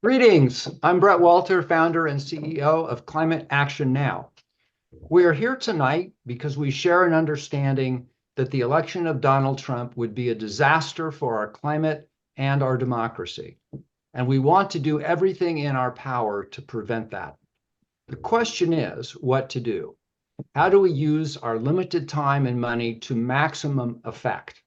Greetings. I'm Brett Walter, founder and CEO of Climate Action Now. We are here tonight because we share an understanding that the election of Donald Trump would be a disaster for our climate and our democracy. And we want to do everything in our power to prevent that. The question is what to do. How do we use our limited time and money to maximum effect?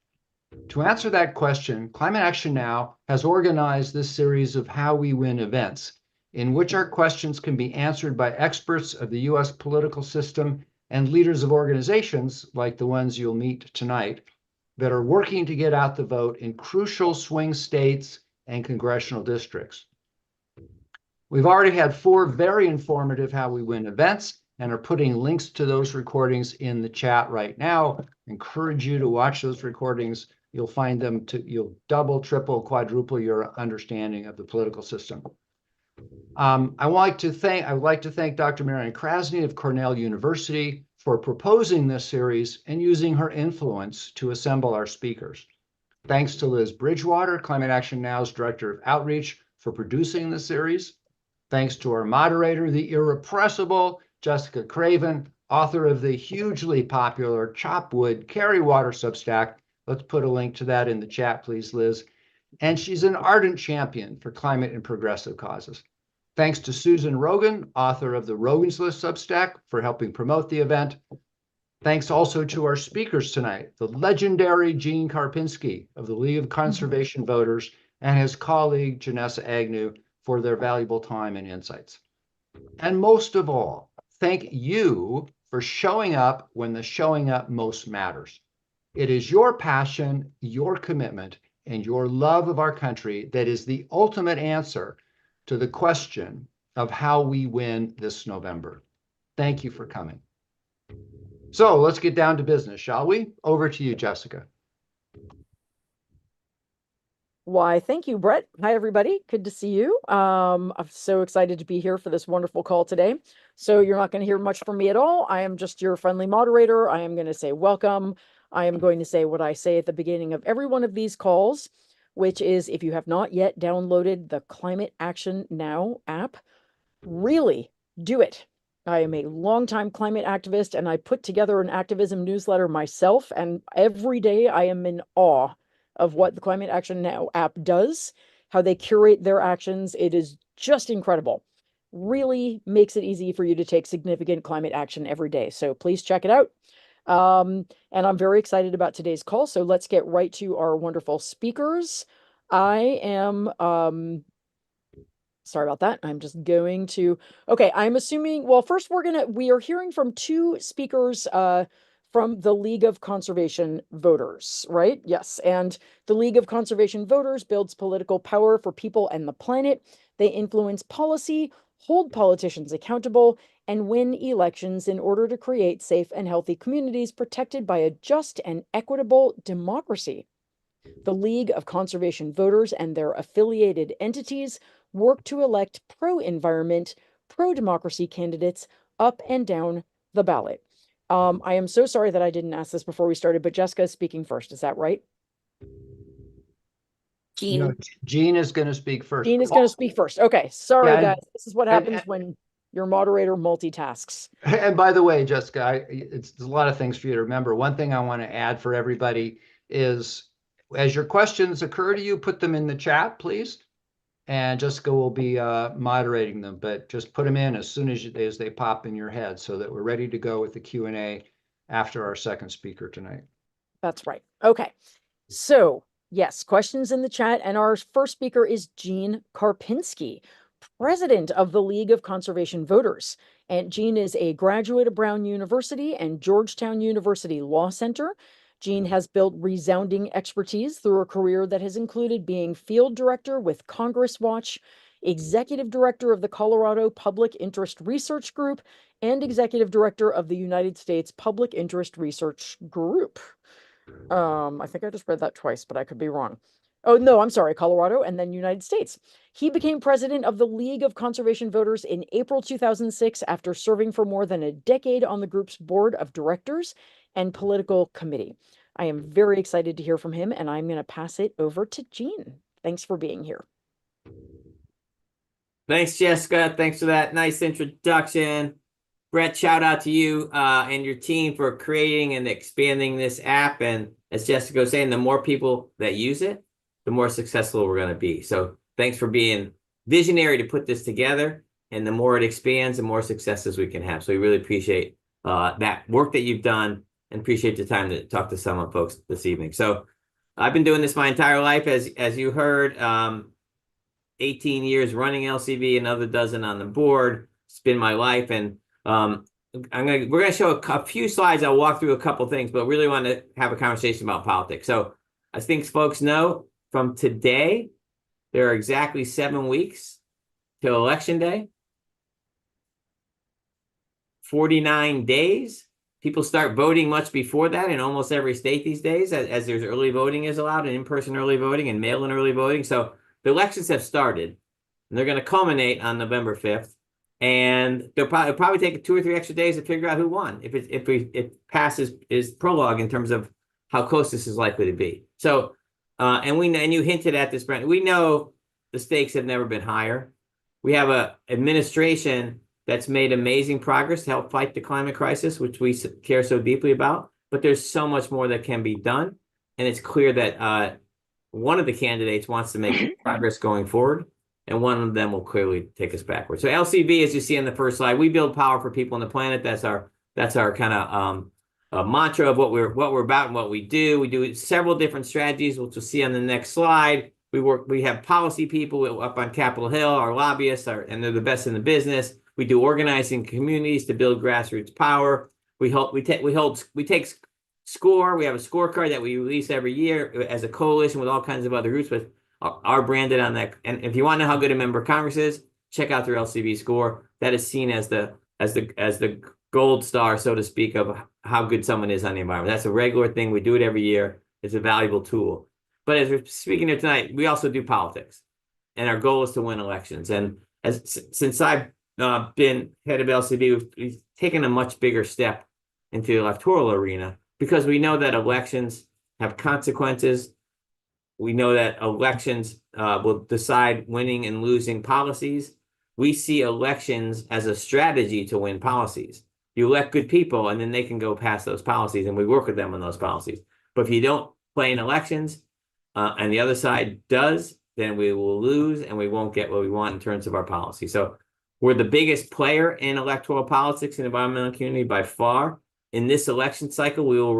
To answer that question, Climate Action Now has organized this series of How We Win events, in which our questions can be answered by experts of the US political system and leaders of organizations like the ones you'll meet tonight that are working to get out the vote in crucial swing states and congressional districts. We've already had 4 very informative How We Win events and are putting links to those recordings in the chat right now. Encourage you to watch those recordings. You'll find them you'll double, triple, quadruple your understanding of the political system. I would like to thank Dr. Marian Krasny of Cornell University for proposing this series and using her influence to assemble our speakers. Thanks to Liz Bridgewater, Climate Action Now's Director of Outreach, for producing the series. Thanks to our moderator, the irrepressible Jessica Craven, author of the hugely popular Chopwood Carry Water Substack. Let's put a link to that in the chat, please, Liz. And she's an ardent champion for climate and progressive causes. Thanks to Susan Rogan, author of the Rogan's List Substack, for helping promote the event. Thanks also to our speakers tonight, the legendary Gene Karpinski of the League of Conservation Voters and his colleague Jennessa Agnew for their valuable time and insights. And most of all, thank you for showing up when the showing up most matters. It is your passion, your commitment, and your love of our country that is the ultimate answer to the question of how we win this November. Thank you for coming. So let's get down to business, shall we? Over to you, Jessica. Why, thank you, Brett. Hi, everybody. Good to see you. I'm so excited to be here for this wonderful call today. So you're not going to hear much from me at all. I am just your friendly moderator. I am going to say welcome. I am going to say what I say at the beginning of every one of these calls, which is if you have not yet downloaded the Climate Action Now app, really do it. I am a longtime climate activist, and I put together an activism newsletter myself, and every day I am in awe of what the Climate Action Now app does, how they curate their actions. It is just incredible. Really makes it easy for you to take significant climate action every day. So please check it out. And I'm very excited about today's call. So let's get right to our wonderful speakers. I am, sorry about that. I'm just going to, okay, I'm assuming, well, first we are hearing from 2 speakers, from the League of Conservation Voters, right? Yes. And the League of Conservation Voters builds political power for people and the planet. They influence policy, hold politicians accountable, and win elections in order to create safe and healthy communities protected by a just and equitable democracy. The League of Conservation Voters and their affiliated entities work to elect pro-environment, pro-democracy candidates up and down the ballot. I am so sorry that I didn't ask this before we started, but Jessica is speaking first. Is that right? Gene. No, Gene is going to speak first. Gene is going to speak first. Okay. Sorry, Yeah, guys. This is what happens when your moderator multitasks. And by the way, Jessica, there's a lot of things for you to remember. One thing I want to add for everybody is, as your questions occur to you, put them in the chat, please. And Jessica will be moderating them, but just put them in as soon as they pop in your head so that we're ready to go with the Q&A after our second speaker tonight. That's right. Okay. So yes, questions in the chat. And our first speaker is Gene Karpinski, president of the League of Conservation Voters. And Gene is a graduate of Brown University and Georgetown University Law Center. Gene has built resounding expertise through a career that has included being field director with Congress Watch, executive director of the Colorado Public Interest Research Group, and executive director of the United States Public Interest Research Group. I think I just read that twice, but I could be wrong. Oh, no, I'm sorry, Colorado and then United States. He became president of the League of Conservation Voters in April 2006 after serving for more than a decade on the group's board of directors and political committee. I am very excited to hear from him, and I'm going to pass it over to Gene. Thanks for being here. Thanks, Jessica. Thanks for that nice introduction. Brett, shout out to you and your team for creating and expanding this app. And as Jessica was saying, the more people that use it, the more successful we're going to be. So thanks for being visionary to put this together. And the more it expands, the more successes we can have. So we really appreciate that work that you've done and appreciate the time to talk to some of folks this evening. So I've been doing this my entire life, as you heard. 18 years running LCV, another dozen on the board. It's been my life. And we're gonna show a few slides. I'll walk through a couple things, but really want to have a conversation about politics. So I think folks know from today, there are exactly 7 weeks till Election Day. 49 days. People start voting much before that in almost every state these days, as there's early voting is allowed, and in-person early voting and mail-in early voting. So the elections have started, and they're going to culminate on November 5th. And they'll probably take 2 or 3 extra days to figure out who won, if it passes is prologue in terms of how close this is likely to be. So, and you hinted at this, Brent. We know the stakes have never been higher. We have an administration that's made amazing progress to help fight the climate crisis, which we care so deeply about. But there's so much more that can be done, and it's clear that one of the candidates wants to make progress going forward, and one of them will clearly take us backwards. So LCV, as you see on the first slide, we build power for people on the planet. That's our kind of mantra of what we're about and what we do. We do several different strategies, which we'll see on the next slide. We have policy people up on Capitol Hill, our lobbyists, and they're the best in the business. We do organizing communities to build grassroots power. We take score. We have a scorecard that we release every year as a coalition with all kinds of other groups, but are branded on that. And if you want to know how good a member of Congress is, check out their LCV score. That is seen as the gold star, so to speak, of how good someone is on the environment. That's a regular thing. We do it every year. It's a valuable tool. But as we're speaking here tonight, we also do politics, and our goal is to win elections. And since I've been head of LCV, we've taken a much bigger step into the electoral arena, because we know that elections have consequences. We know that elections will decide winning and losing policies. We see elections as a strategy to win policies. You elect good people, and then they can go past those policies, and we work with them on those policies. But if you don't play in elections, and the other side does, then we will lose, and we won't get what we want in terms of our policy. So we're the biggest player in electoral politics and environmental community by far. In this election cycle, we will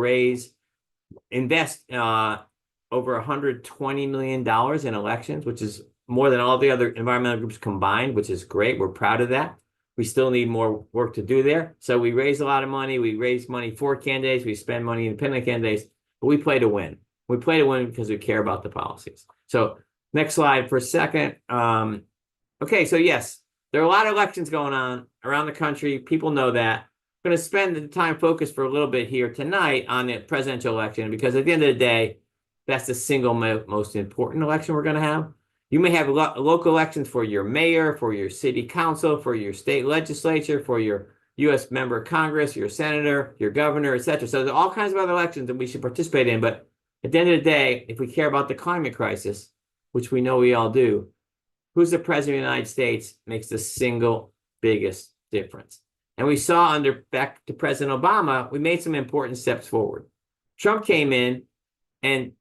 invest over $120 million in elections, which is more than all the other environmental groups combined, which is great. We're proud of that. We still need more work to do there. So we raise a lot of money. We raise money for candidates. We spend money independent candidates, but we play to win. We play to win because we care about the policies. So next slide for a second. Okay, so yes, there are a lot of elections going on around the country. People know that. I'm going to spend the time focused for a little bit here tonight on the presidential election, because at the end of the day, that's the single most important election we're going to have. You may have local elections for your mayor, for your city council, for your state legislature, for your U.S. member of Congress, your senator, your governor, etc. So there are all kinds of other elections that we should participate in. But at the end of the day, if we care about the climate crisis, which we know we all do, who's the president of the United States makes the single biggest difference. And we saw back to President Obama, we made some important steps forward. Trump came in and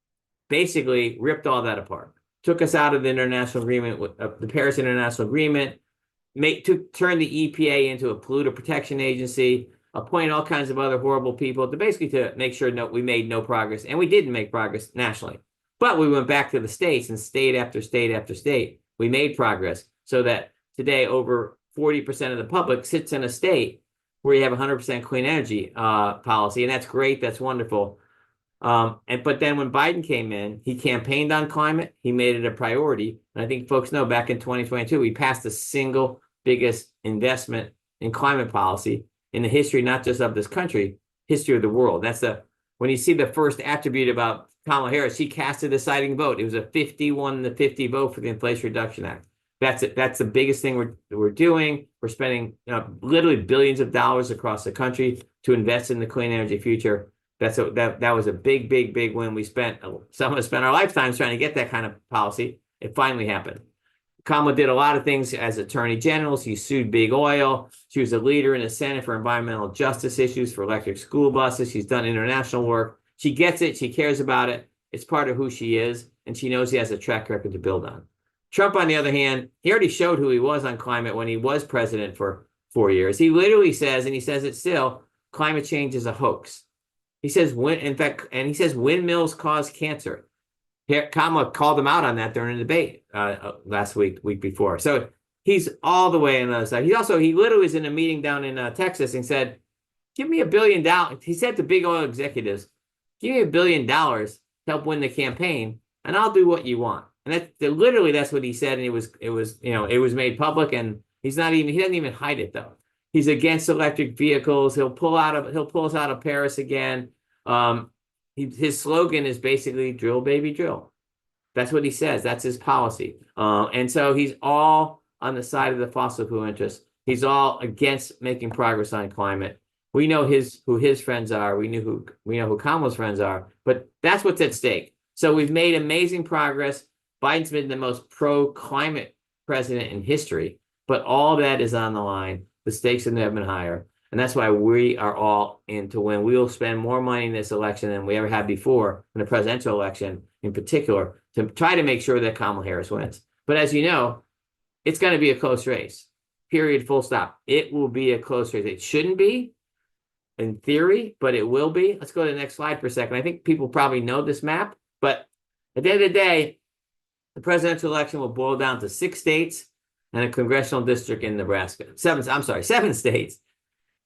basically ripped all that apart, took us out of the international agreement, the Paris International Agreement, turned the EPA into a polluter protection agency, appointed all kinds of other horrible people to make sure we made no progress. And we didn't make progress nationally. But we went back to the states, and state after state after state, we made progress, so that today over 40% of the public sits in a state where you have 100% clean energy policy. And that's great. That's wonderful. But then when Biden came in, he campaigned on climate. He made it a priority. And I think folks know back in 2022, we passed the single biggest investment in climate policy in the history, not just of this country, history of the world. When you see the first attribute about Kamala Harris, she cast a deciding vote. It was a 51-50 vote for the Inflation Reduction Act. That's it. That's the biggest thing we're doing. We're spending literally billions of dollars across the country to invest in the clean energy future. That was a big win. Some of us spent our lifetimes trying to get that kind of policy. It finally happened. Kamala did a lot of things as attorney general. She sued big oil. She was a leader in the Senate for environmental justice issues for electric school buses. She's done international work. She gets it. She cares about it. It's part of who she is, and she knows he has a track record to build on. Trump, on the other hand, he already showed who he was on climate when he was president for 4 years. He literally says, and he says it still, climate change is a hoax. He says, he says windmills cause cancer. Kamala called him out on that during a debate last week before. So he's all the way on the other side. He literally was in a meeting down in Texas and said, give me $1 billion. He said to big oil executives, give me $1 billion to help win the campaign, and I'll do what you want. And literally that's what he said. And it was made public, and he doesn't even hide it though. He's against electric vehicles. He'll pull us out of Paris again. His slogan is basically drill, baby, drill. That's what he says. That's his policy. And so he's all on the side of the fossil fuel interests. He's all against making progress on climate. We know who his friends are. We know who Kamala's friends are, but that's what's at stake. So we've made amazing progress. Biden's been the most pro-climate president in history, but all that is on the line. The stakes have never been higher. And that's why we are all in to win. We will spend more money in this election than we ever had before, in the presidential election in particular, to try to make sure that Kamala Harris wins. But as you know, it's going to be a close race, period, full stop. It will be a close race. It shouldn't be in theory, but it will be. Let's go to the next slide for a second. I think people probably know this map, but at the end of the day, the presidential election will boil down to 6 states and a congressional district in Nebraska. 7 states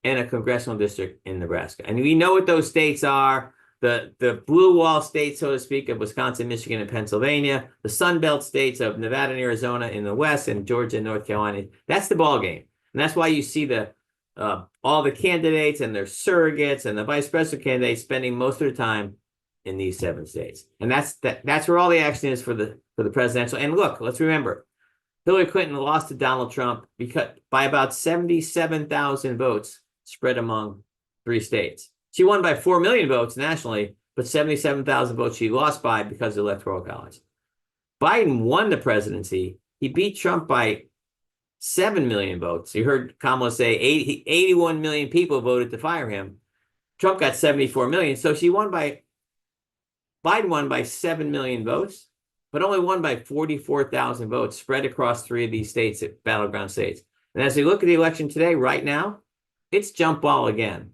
and a congressional district in Nebraska. And we know what those states are. The blue wall states, so to speak, of Wisconsin, Michigan, and Pennsylvania, the Sun Belt states of Nevada and Arizona in the west, and Georgia and North Carolina. That's the ball game. And that's why you see all the candidates and their surrogates and the vice president candidates spending most of their time in these 7 states. And that's where all the action is for the presidential. And look, let's remember, Hillary Clinton lost to Donald Trump by about 77,000 votes spread among 3 states. She won by 4 million votes nationally, but 77,000 votes she lost by because of the Electoral College. Biden won the presidency. He beat Trump by 7 million votes. You heard Kamala say 81 million people voted to fire him. Trump got 74 million. So Biden won by 7 million votes, but only won by 44,000 votes spread across 3 of these states, battleground states. And as we look at the election today, right now, it's jump ball again.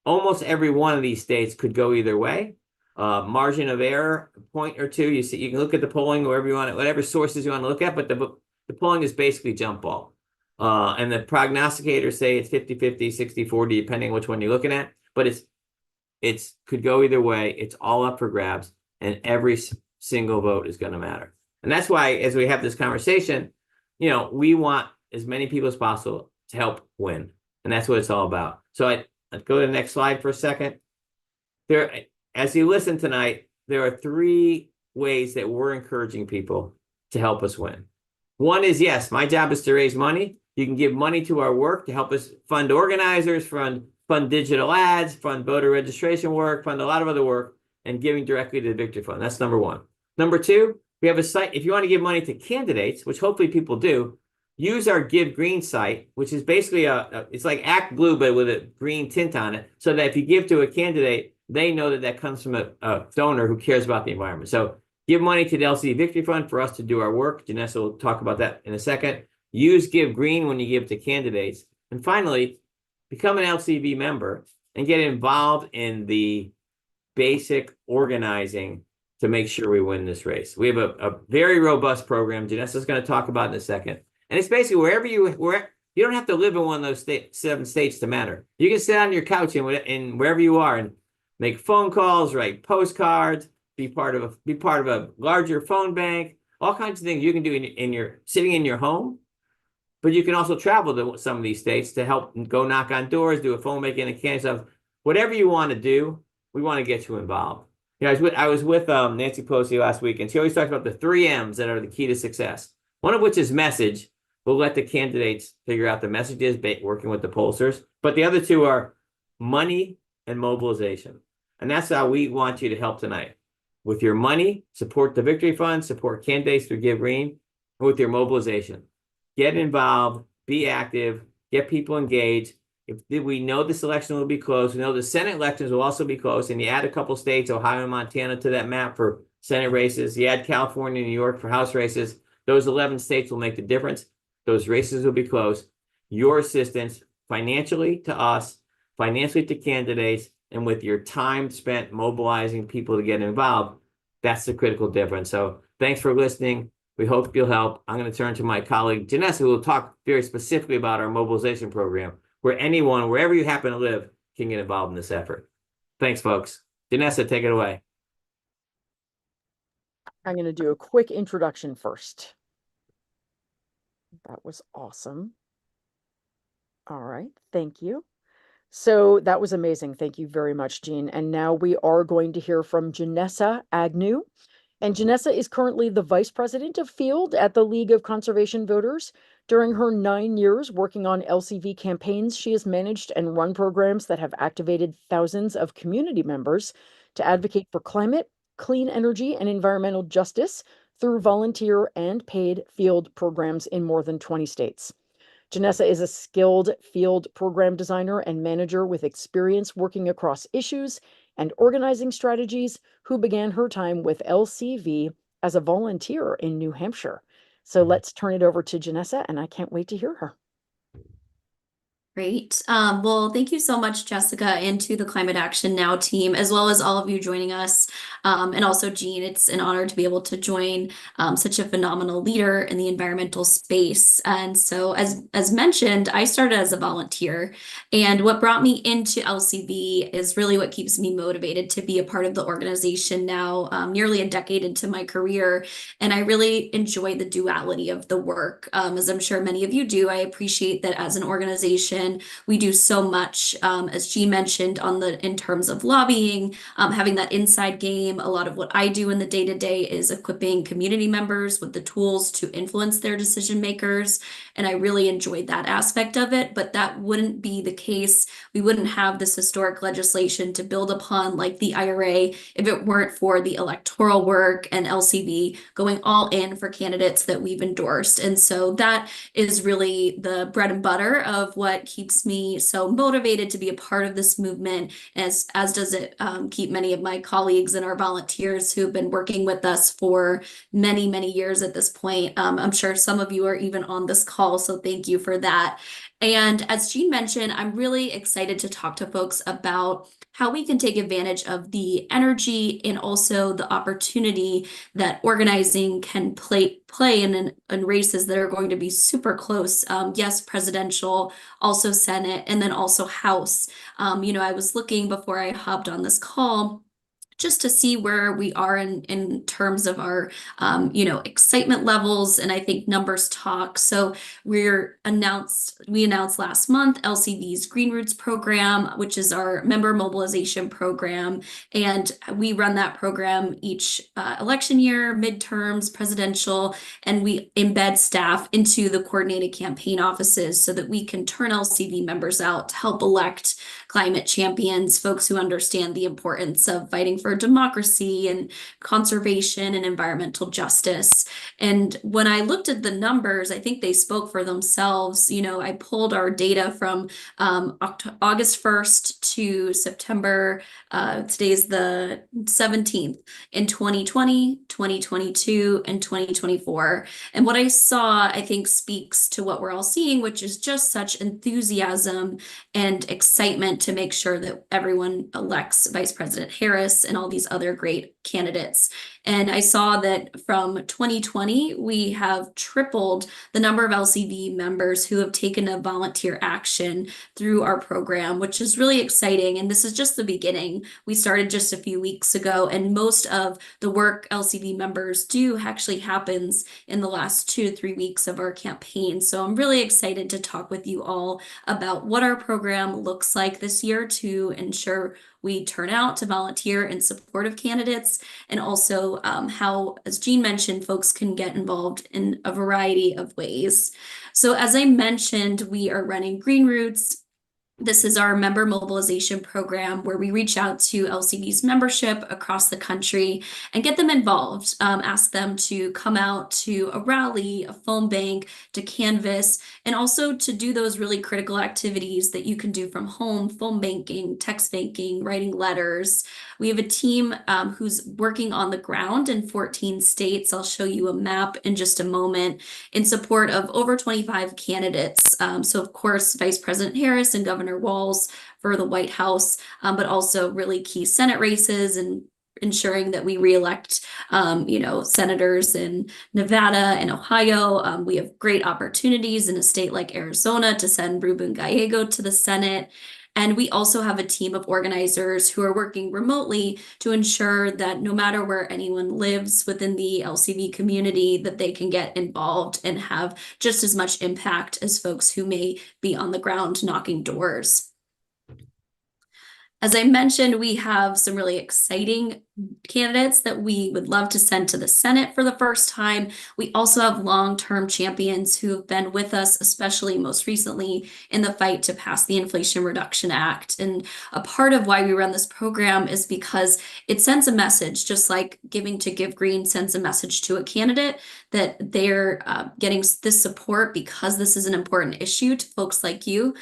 Almost every one of these states could go either way. Margin of error, a point or two. You can look at the polling wherever you want, whatever sources you want to look at, but the polling is basically jump ball. And the prognosticators say it's 50-50, 60-40, depending on which one you're looking at. But it's could go either way. It's all up for grabs, and every single vote is going to matter. And that's why, as we have this conversation, we want as many people as possible to help win. And that's what it's all about. So I'd go to the next slide for a second. As you listen tonight, there are 3 ways that we're encouraging people to help us win. One is, yes, my job is to raise money. You can give money to our work to help us fund organizers, fund digital ads, fund voter registration work, fund a lot of other work, and giving directly to the Victory Fund. That's number 1. Number 2, we have a site. If you want to give money to candidates, which hopefully people do, use our Give Green site, which is basically it's like Act Blue, but with a green tint on it, so that if you give to a candidate, they know that comes from a donor who cares about the environment. So give money to the LCD Victory Fund for us to do our work. Jennessa will talk about that in a second. Use Give Green when you give to candidates. And finally, become an LCV member and get involved in the basic organizing to make sure we win this race. We have a very robust program. Jennessa is going to talk about it in a second. And it's basically where you don't have to live in one of those 7 states to matter. You can sit on your couch in wherever you are and make phone calls, write postcards, be part of a larger phone bank, all kinds of things you can do sitting in your home. But you can also travel to some of these states to help go knock on doors, do a phone bank in a can stuff. Whatever you want to do, we want to get you involved. I was with Nancy Pelosi last week, and she always talks about the 3 M's that are the key to success. One of which is message. We'll let the candidates figure out the messages, working with the pollsters. But the other 2 are money and mobilization. And that's how we want you to help tonight. With your money, support the Victory Fund, support candidates through Give Green. and with your mobilization. Get involved, be active, get people engaged. If we know this election will be close, we know the Senate elections will also be close, and you add a couple states, Ohio and Montana, to that map for Senate races, you add California and New York for House races, those 11 states will make the difference. Those races will be close. Your assistance financially to us, financially to candidates, and with your time spent mobilizing people to get involved, that's the critical difference. So thanks for listening. We hope you'll help. I'm going to turn to my colleague, Jennessa, who will talk very specifically about our mobilization program, where anyone, wherever you happen to live, can get involved in this effort. Thanks, folks. Jennessa, take it away. I'm going to do a quick introduction first. That was awesome. All right, thank you. So that was amazing. Thank you very much, Jean. And now we are going to hear from Jennessa Agnew. And Jennessa is currently the Vice President of Field at the League of Conservation Voters. During her 9 years working on LCV campaigns, she has managed and run programs that have activated thousands of community members to advocate for climate, clean energy, and environmental justice through volunteer and paid field programs in more than 20 states. Jennessa is a skilled field program designer and manager with experience working across issues and organizing strategies, who began her time with LCV as a volunteer in New Hampshire. So let's turn it over to Jennessa, and I can't wait to hear her. Great. Well, thank you so much, Jessica, and to the Climate Action Now team, as well as all of you joining us. And also, Jean, it's an honor to be able to join such a phenomenal leader in the environmental space. And so, as mentioned, I started as a volunteer. And what brought me into LCV is really what keeps me motivated to be a part of the organization now, nearly a decade into my career. And I really enjoy the duality of the work. As I'm sure many of you do, I appreciate that as an organization, we do so much, as Jean mentioned, in terms of lobbying, having that inside game. A lot of what I do in the day-to-day is equipping community members with the tools to influence their decision makers. And I really enjoyed that aspect of it, but that wouldn't be the case. We wouldn't have this historic legislation to build upon like the IRA if it weren't for the electoral work and LCV going all in for candidates that we've endorsed. And so that is really the bread and butter of what keeps me so motivated to be a part of this movement, as does it keep many of my colleagues and our volunteers who have been working with us for many, many years at this point. I'm sure some of you are even on this call, so thank you for that. And as Jean mentioned, I'm really excited to talk to folks about how we can take advantage of the energy and also the opportunity that organizing can play in races that are going to be super close. Yes, presidential, also Senate, and then also House. I was looking before I hopped on this call just to see where we are in terms of our, excitement levels. And I think numbers talk. So we announced last month LCV's Green Roots program, which is our member mobilization program. And we run that program each election year, midterms, presidential, and we embed staff into the coordinated campaign offices so that we can turn LCV members out to help elect climate champions, folks who understand the importance of fighting for democracy and conservation and environmental justice. And when I looked at the numbers, I think they spoke for themselves. I pulled our data from August 1st to September, today's the 17th, in 2020, 2022, and 2024. And what I saw, I think, speaks to what we're all seeing, which is just such enthusiasm and excitement to make sure that everyone elects Vice President Harris and all these other great candidates. And I saw that from 2020, we have tripled the number of LCV members who have taken a volunteer action through our program, which is really exciting. And this is just the beginning. We started just a few weeks ago, and most of the work LCV members do actually happens in the last 2 to 3 weeks of our campaign. So I'm really excited to talk with you all about what our program looks like this year to ensure we turn out to volunteer in support of candidates, and also how, as Jean mentioned, folks can get involved in a variety of ways. So as I mentioned, we are running Green Roots. This is our member mobilization program where we reach out to LCV's membership across the country and get them involved. Ask them to come out to a rally, a phone bank, to canvass, and also to do those really critical activities that you can do from home: phone banking, text banking, writing letters. We have a team who's working on the ground in 14 states. I'll show you a map in just a moment, in support of over 25 candidates. So of course, Vice President Harris and Governor Walz for the White House, but also really key Senate races and ensuring that we reelect, senators in Nevada and Ohio. We have great opportunities in a state like Arizona to send Ruben Gallego to the Senate. And we also have a team of organizers who are working remotely to ensure that no matter where anyone lives within the LCV community, that they can get involved and have just as much impact as folks who may be on the ground knocking doors. As I mentioned, we have some really exciting candidates that we would love to send to the Senate for the first time. We also have long-term champions who have been with us, especially most recently in the fight to pass the Inflation Reduction Act. And a part of why we run this program is because it sends a message, just like Giving to Give Green sends a message to a candidate, that they're getting this support because this is an important issue to folks like you.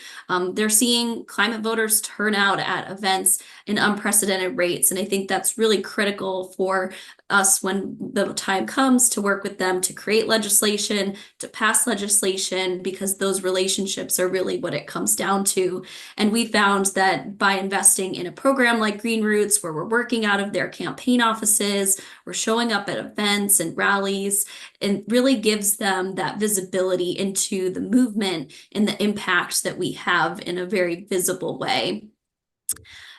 They're seeing climate voters turn out at events in unprecedented rates. And I think that's really critical for us when the time comes to work with them to create legislation, to pass legislation, because those relationships are really what it comes down to. And we found that by investing in a program like Green Roots, where we're working out of their campaign offices, we're showing up at events and rallies, and really gives them that visibility into the movement and the impact that we have in a very visible way.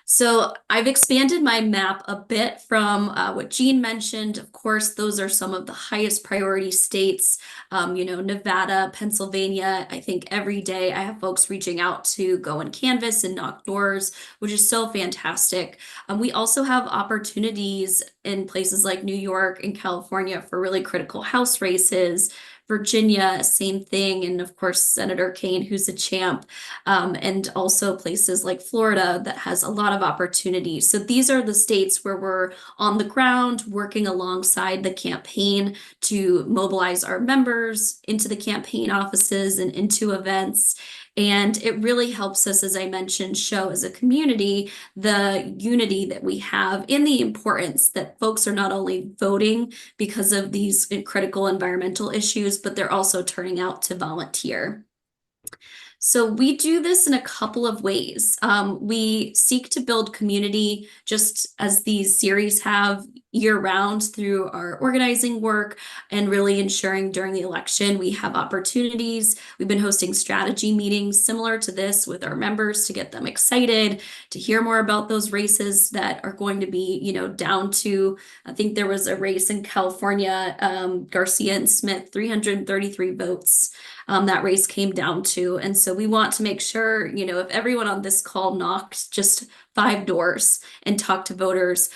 So I've expanded my map a bit from what Jean mentioned. Of course, those are some of the highest priority states, Nevada, Pennsylvania. I think every day I have folks reaching out to go and canvass and knock doors, which is so fantastic. We also have opportunities in places like New York and California for really critical House races. Virginia, same thing. And of course, Senator Kaine, who's a champ, and also places like Florida that has a lot of opportunities. So these are the states where we're on the ground working alongside the campaign to mobilize our members into the campaign offices and into events. And it really helps us, as I mentioned, show as a community the unity that we have in the importance that folks are not only voting because of these critical environmental issues, but they're also turning out to volunteer. So we do this in a couple of ways. We seek to build community, just as these series have, year-round through our organizing work and really ensuring during the election we have opportunities. We've been hosting strategy meetings similar to this with our members to get them excited, to hear more about those races that are going to be, down to, I think there was a race in California, Garcia and Smith, 333 votes. That race came down to. And so we want to make sure, if everyone on this call knocked just 5 doors and talked to voters,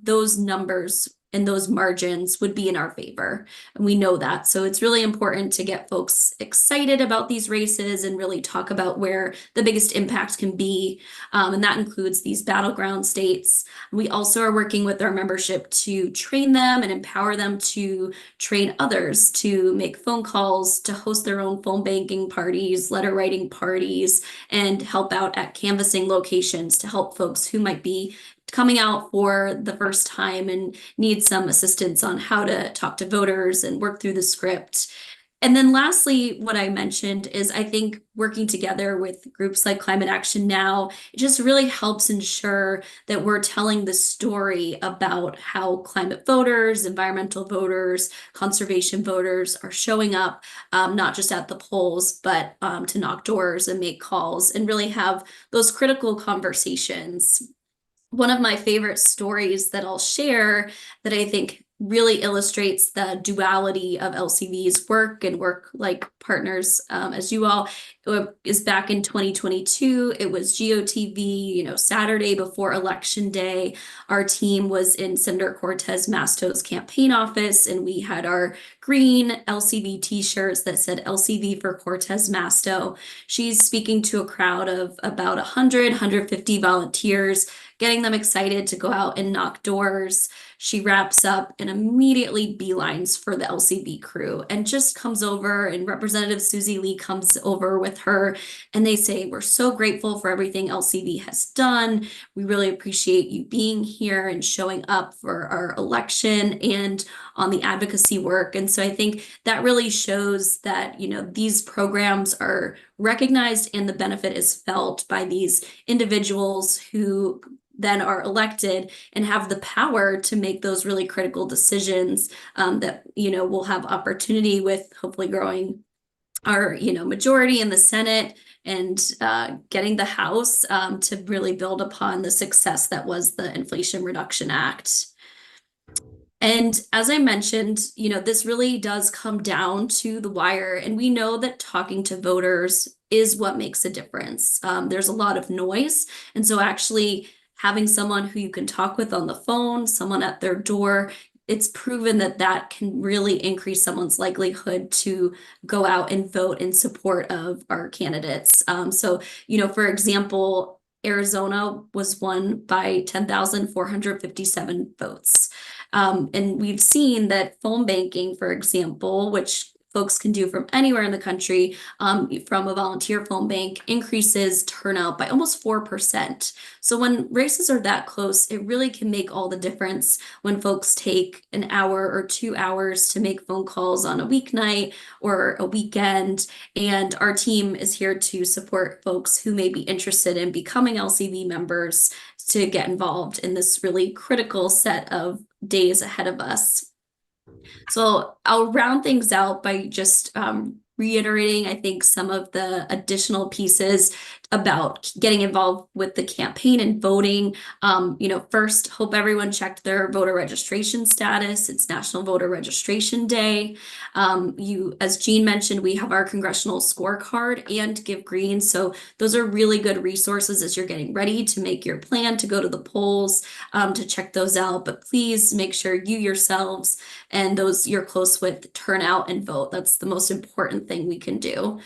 those numbers and those margins would be in our favor. And we know that. So it's really important to get folks excited about these races and really talk about where the biggest impact can be. And that includes these battleground states. We also are working with our membership to train them and empower them to train others to make phone calls, to host their own phone banking parties, letter writing parties, and help out at canvassing locations to help folks who might be coming out for the first time and need some assistance on how to talk to voters and work through the script. And then lastly, what I mentioned is I think working together with groups like Climate Action Now, it just really helps ensure that we're telling the story about how climate voters, environmental voters, conservation voters are showing up, not just at the polls, but to knock doors and make calls and really have those critical conversations. One of my favorite stories that I'll share that I think really illustrates the duality of LCV's work and work like partners as you all is back in 2022. It was GOTV, Saturday before Election Day. Our team was in Senator Cortez Masto's campaign office, and we had our green LCV t-shirts that said LCV for Cortez Masto. She's speaking to a crowd of about 150 volunteers, getting them excited to go out and knock doors. She wraps up and immediately beelines for the LCV crew and just comes over, and Representative Susie Lee comes over with her, and they say, "We're so grateful for everything LCV has done. We really appreciate you being here and showing up for our election and on the advocacy work." And so I think that really shows that, these programs are recognized and the benefit is felt by these individuals who then are elected and have the power to make those really critical decisions that, we'll have opportunity with, hopefully growing our, majority in the Senate and getting the House to really build upon the success that was the Inflation Reduction Act. And as I mentioned, this really does come down to the wire, and we know that talking to voters is what makes a difference. There's a lot of noise, and so actually having someone who you can talk with on the phone, someone at their door, it's proven that that can really increase someone's likelihood to go out and vote in support of our candidates. So, for example, Arizona was won by 10,457 votes. And we've seen that phone banking, for example, which folks can do from anywhere in the country, from a volunteer phone bank, increases turnout by almost 4%. So when races are that close, it really can make all the difference when folks take an hour or 2 hours to make phone calls on a weeknight or a weekend. And our team is here to support folks who may be interested in becoming LCV members to get involved in this really critical set of days ahead of us. So I'll round things out by just reiterating, I think, some of the additional pieces about getting involved with the campaign and voting. First, hope everyone checked their voter registration status. It's National Voter Registration Day. As Jean mentioned, we have our congressional scorecard and Give Green. So those are really good resources as you're getting ready to make your plan to go to the polls, to check those out. But please make sure you yourselves and those you're close with turn out and vote. That's the most important thing we can do.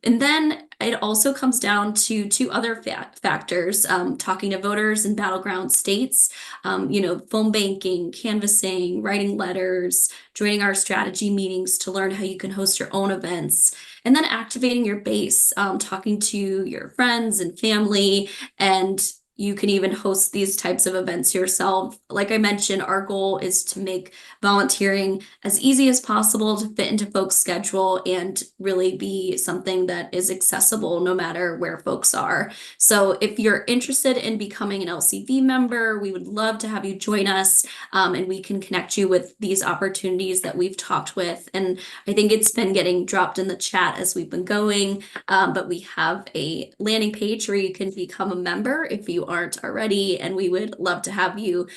And then it also comes down to two other factors, talking to voters in battleground states, phone banking, canvassing, writing letters, joining our strategy meetings to learn how you can host your own events, and then activating your base, talking to your friends and family, and you can even host these types of events yourself. Like I mentioned, our goal is to make volunteering as easy as possible to fit into folks' schedule and really be something that is accessible no matter where folks are. So if you're interested in becoming an LCV member, we would love to have you join us, and we can connect you with these opportunities that we've talked with. And I think it's been getting dropped in the chat as we've been going, but we have a landing page where you can become a member if you aren't already, and we would love to have you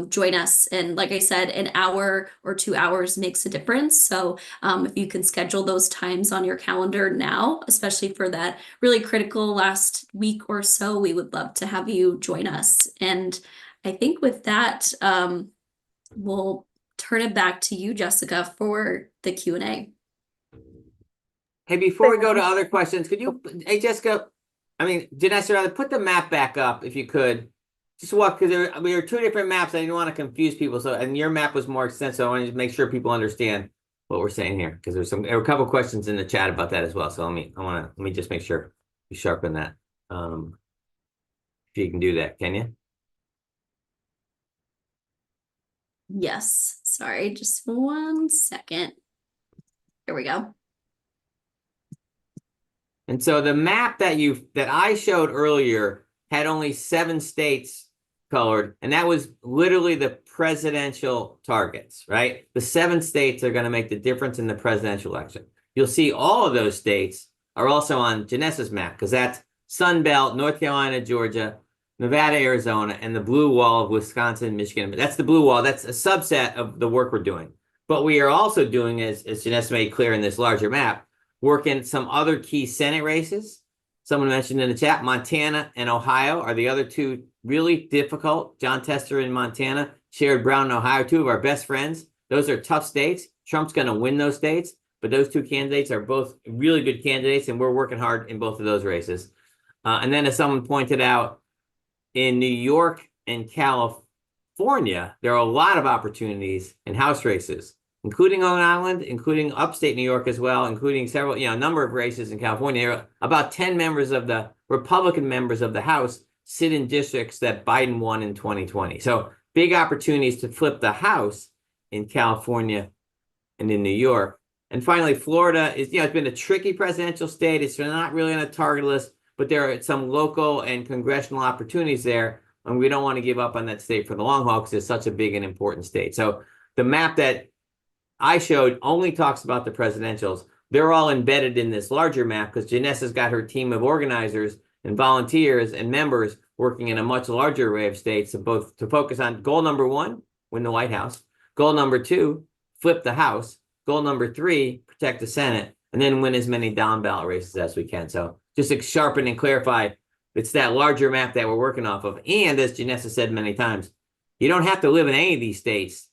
join us. And like I said, an hour or 2 hours makes a difference. So if you can schedule those times on your calendar now, especially for that really critical last week or so, we would love to have you join us. And I think with that, we'll turn it back to you, Jessica, for the Q&A. Hey, before we go to other questions, hey, Jessica, Jennessa, put the map back up if you could. Just walk, because there are two different maps. I didn't want to confuse people. And your map was more extensive. I wanted to make sure people understand what we're saying here, because there were a couple questions in the chat about that as well. So let me just make sure you sharpen that. If you can do that, can you? Yes. Sorry, just 1 second. Here we go. And so the map that I showed earlier had only 7 states colored, and that was literally the presidential targets, right? The 7 states are going to make the difference in the presidential election. You'll see all of those states are also on Jennessa's map, because that's Sun Belt, North Carolina, Georgia, Nevada, Arizona, and the blue wall of Wisconsin, Michigan. That's the blue wall. That's a subset of the work we're doing. But we are also doing, as Jennessa made clear in this larger map, working some other key Senate races. Someone mentioned in the chat, Montana and Ohio are the other 2 really difficult. John Tester in Montana, Sherrod Brown in Ohio, 2 of our best friends. Those are tough states. Trump's going to win those states, but those two candidates are both really good candidates, and we're working hard in both of those races. And then, as someone pointed out, in New York and California, there are a lot of opportunities in House races, including Long Island, including upstate New York as well, including several, a number of races in California. About 10 members of the Republican members of the House sit in districts that Biden won in 2020. So big opportunities to flip the House in California and in New York. And finally, Florida is, it's been a tricky presidential state. It's not really on a target list, but there are some local and congressional opportunities there. And we don't want to give up on that state for the long haul because it's such a big and important state. So the map that I showed only talks about the presidentials. They're all embedded in this larger map because Jennessa's got her team of organizers and volunteers and members working in a much larger array of states to focus on goal number 1, win the White House. Goal number 2, flip the House. Goal number 3, protect the Senate, and then win as many down ballot races as we can. So just to sharpen and clarify, it's that larger map that we're working off of. And as Jennessa said many times, you don't have to live in any of these states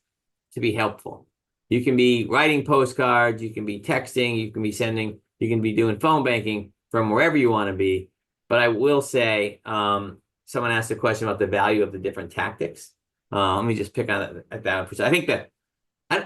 to be helpful. You can be writing postcards, you can be texting, you can be sending, you can be doing phone banking from wherever you want to be. But I will say, someone asked a question about the value of the different tactics. Let me just pick on that. I think that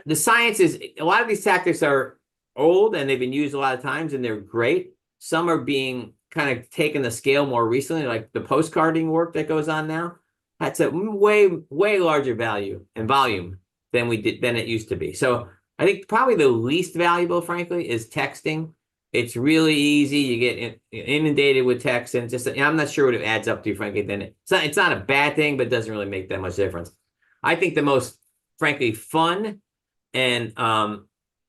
the science is, a lot of these tactics are old and they've been used a lot of times and they're great. Some are being kind of taken the scale more recently, like the postcarding work that goes on now. That's a way larger value and volume than it used to be. So I think probably the least valuable, frankly, is texting. It's really easy. You get inundated with text, and just I'm not sure what it adds up to, frankly. Then it's not a bad thing, but it doesn't really make that much difference. I think the most, frankly, fun and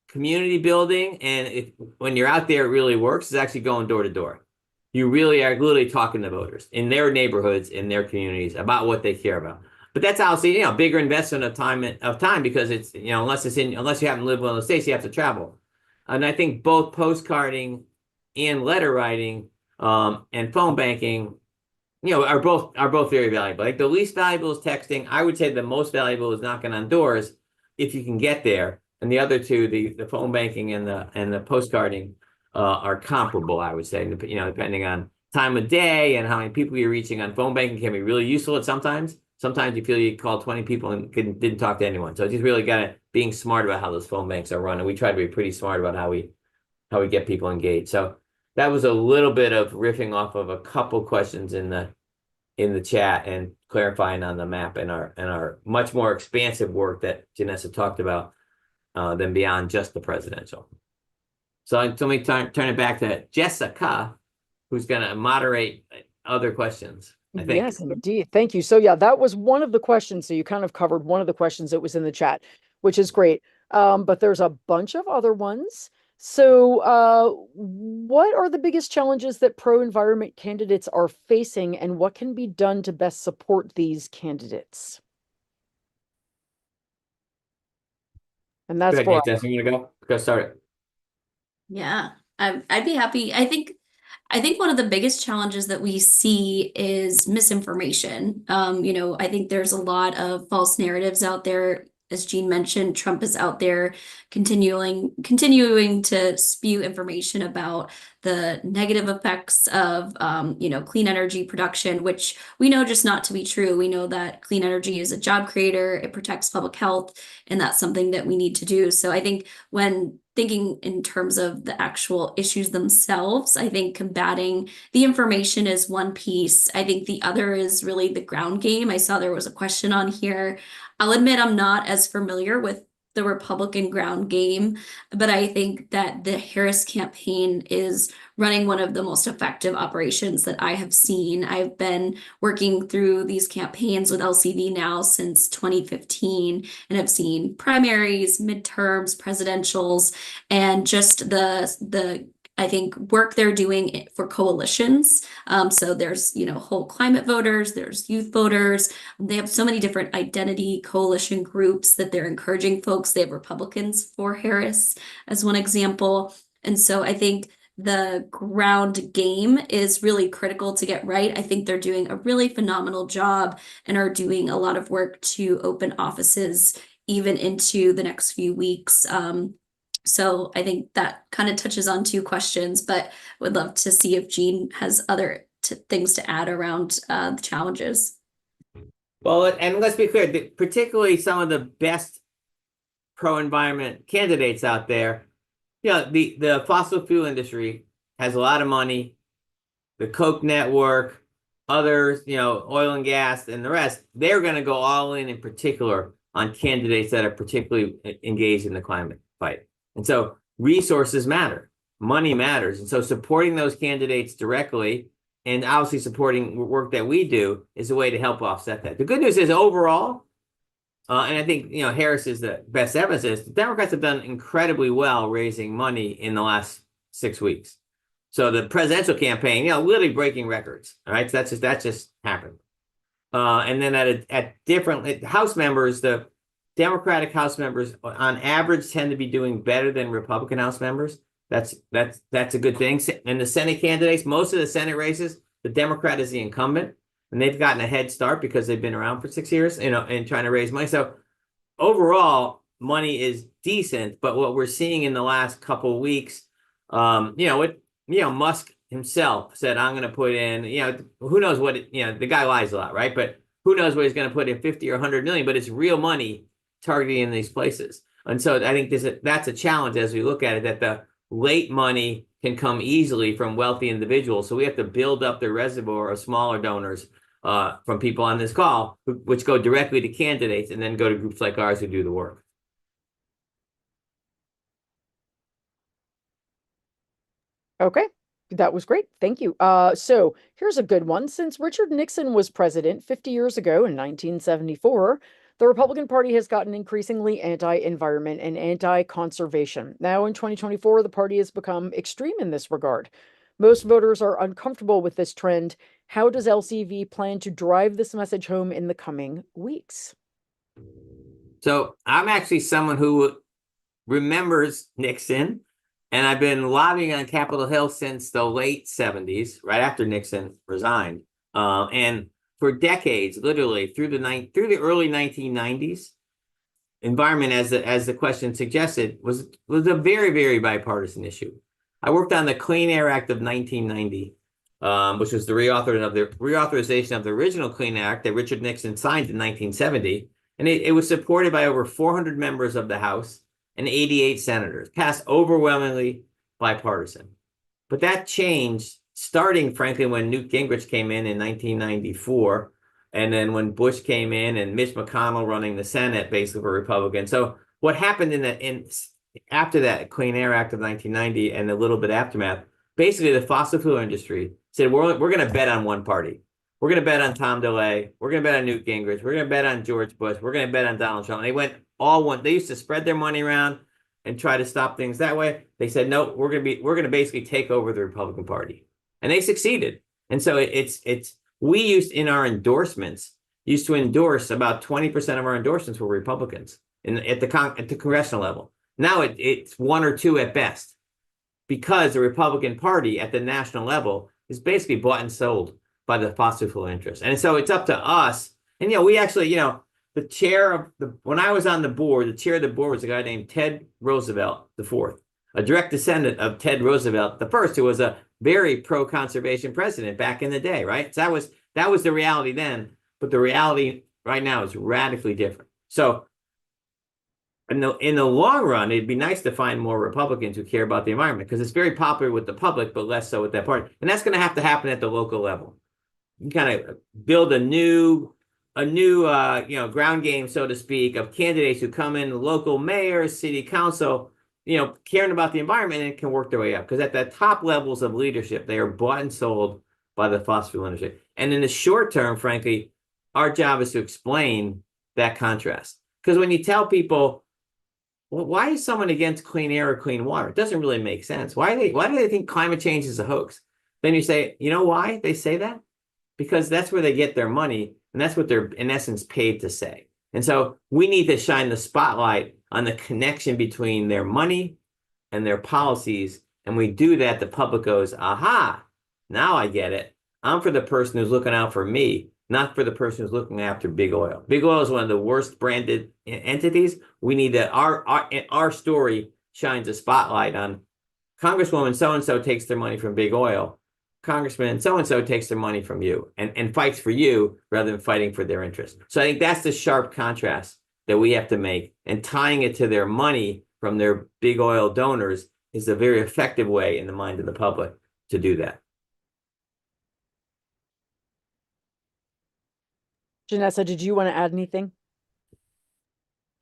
community building, and when you're out there, it really works, is actually going door to door. You really are literally talking to voters in their neighborhoods, in their communities about what they care about. But that's obviously, bigger investment of time because it's, unless you happen to live in one of those states, you have to travel. And I think both postcarding and letter writing and phone banking, are both very valuable. Like the least valuable is texting. I would say the most valuable is knocking on doors if you can get there. And the other two, the phone banking and the postcarding, are comparable, I would say, depending on time of day and how many people you're reaching. On phone banking can be really useful at sometimes. Sometimes you feel you call 20 people and didn't talk to anyone. So just really got to being smart about how those phone banks are run. And we try to be pretty smart about how we get people engaged. So that was a little bit of riffing off of a couple questions in the chat and clarifying on the map and our much more expansive work that Jennessa talked about than beyond just the presidential. So let me turn it back to Jessica, who's going to moderate other questions, I think. Yes, indeed. Thank you. So yeah, that was one of the questions. So you kind of covered one of the questions that was in the chat, which is great. But there's a bunch of other ones. So what are the biggest challenges that pro-environment candidates are facing, and what can be done to best support these candidates? And that's for Jess, you want to go start it. Yeah, I'd be happy. I think one of the biggest challenges that we see is misinformation. I think there's a lot of false narratives out there. As Jean mentioned, Trump is out there continuing to spew information about the negative effects of, clean energy production, which we know just not to be true. We know that clean energy is a job creator, it protects public health, and that's something that we need to do. So I think when thinking in terms of the actual issues themselves, I think combating the information is one piece. I think the other is really the ground game. I saw there was a question on here. I'll admit I'm not as familiar with the Republican ground game, but I think that the Harris campaign is running one of the most effective operations that I have seen. I've been working through these campaigns with LCV now since 2015, and I've seen primaries, midterms, presidentials, and just the I think work they're doing for coalitions. So there's, whole climate voters, there's youth voters. They have so many different identity coalition groups that they're encouraging folks. They have Republicans for Harris as one example. And so I think the ground game is really critical to get right. I think they're doing a really phenomenal job and are doing a lot of work to open offices even into the next few weeks. So I think that kind of touches on two questions, but would love to see if Jean has other things to add around the challenges. Well, and let's be clear, particularly some of the best pro-environment candidates out there, the fossil fuel industry has a lot of money. The Koch network, others, oil and gas and the rest, they're going to go all in particular on candidates that are particularly engaged in the climate fight. And so resources matter, money matters. And so supporting those candidates directly and obviously supporting work that we do is a way to help offset that. The good news is overall, and I think, Harris is the best evidence is the Democrats have done incredibly well raising money in the last 6 weeks. So the presidential campaign, literally breaking records. All right. So that just happened. And then at different House members, the Democratic House members on average tend to be doing better than Republican House members. That's a good thing. And the Senate candidates, most of the Senate races, the Democrat is the incumbent, and they've gotten a head start because they've been around for 6 years, and trying to raise money. So overall, money is decent. But what we're seeing in the last couple of weeks, Musk himself said, I'm going to put in, who knows what, the guy lies a lot, right? But who knows what he's going to put in 50 or 100 million, but it's real money targeting in these places. And so I think that's a challenge as we look at it, that the late money can come easily from wealthy individuals. So we have to build up the reservoir of smaller donors from people on this call, which go directly to candidates and then go to groups like ours who do the work. Okay, that was great. Thank you. So here's a good one. Since Richard Nixon was president 50 years ago in 1974, the Republican Party has gotten increasingly anti-environment and anti-conservation. Now in 2024, the party has become extreme in this regard. Most voters are uncomfortable with this trend. How does LCV plan to drive this message home in the coming weeks? So I'm actually someone who remembers Nixon. And I've been lobbying on Capitol Hill since the late 70s, right after Nixon resigned. And for decades, literally through the early 1990s, environment, as the question suggested, was a very, very bipartisan issue. I worked on the Clean Air Act of 1990, which was the reauthorization of the original Clean Air Act that Richard Nixon signed in 1970. And it was supported by over 400 members of the House and 88 senators, passed overwhelmingly bipartisan. But that changed starting, frankly, when Newt Gingrich came in 1994, and then when Bush came in and Mitch McConnell running the Senate, basically for Republicans. So what happened after that Clean Air Act of 1990 and a little bit aftermath, basically the fossil fuel industry said, we're going to bet on one party. We're going to bet on Tom DeLay. We're going to bet on Newt Gingrich. We're going to bet on George Bush. We're going to bet on Donald Trump. And they went all one. They used to spread their money around and try to stop things that way. They said, no, we're going to basically take over the Republican Party. And they succeeded. And so we used in our endorsements, used to endorse about 20% of our endorsements were Republicans at the congressional level. Now it's one or two at best, because the Republican Party at the national level is basically bought and sold by the fossil fuel interests. And so it's up to us. And, we actually, the chair of when I was on the board, the chair of the board was a guy named Ted Roosevelt IV, a direct descendant of Ted Roosevelt I, who was a very pro-conservation president back in the day, right? So that was the reality then, but the reality right now is radically different. So in the long run, it'd be nice to find more Republicans who care about the environment, because it's very popular with the public, but less so with that party. And that's going to have to happen at the local level. You kind of build a new ground game, so to speak, of candidates who come in, local mayors, city council, caring about the environment, and can work their way up. Because at the top levels of leadership, they are bought and sold by the fossil fuel industry. And in the short term, frankly, our job is to explain that contrast. Because when you tell people, well, why is someone against clean air or clean water? It doesn't really make sense. Why do they think climate change is a hoax? Then you say, you know why they say that? Because that's where they get their money, and that's what they're, in essence, paid to say. And so we need to shine the spotlight on the connection between their money and their policies. And we do that, the public goes, aha, now I get it. I'm for the person who's looking out for me, not for the person who's looking after big oil. Big oil is one of the worst branded entities. We need that our story shines a spotlight on Congresswoman so-and-so takes their money from big oil. Congressman so-and-so takes their money from you and fights for you rather than fighting for their interest. So I think that's the sharp contrast that we have to make, and tying it to their money from their big oil donors is a very effective way in the mind of the public to do that. Jennessa, did you want to add anything?